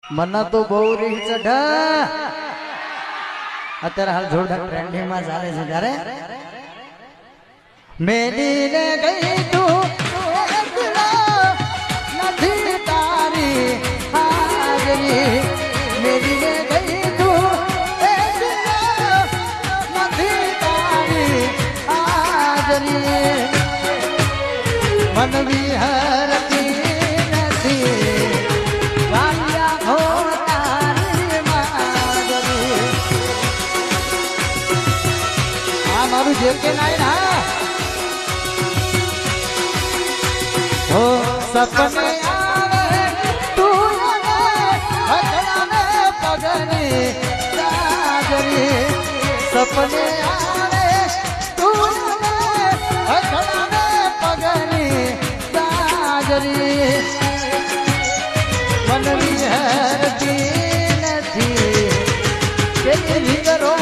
મને તો બહુ રીહ ચઢા અત્યારે હાલ જોરદાર ટ્રેન્ડિંગ માં ચાલે છે ત્યારે મેલીને ગઈ તું નથી તારી હાજરી મેલીને ગઈ તું નથી તારી હાજરી મન વિહરતી નથી જે કે નાઈ ના હો સપને આવે તું હકડાને પગની સાજરી સપને આવે તું હકડાને પગની સાજરી મન વિહરતી નથી કે વિગરો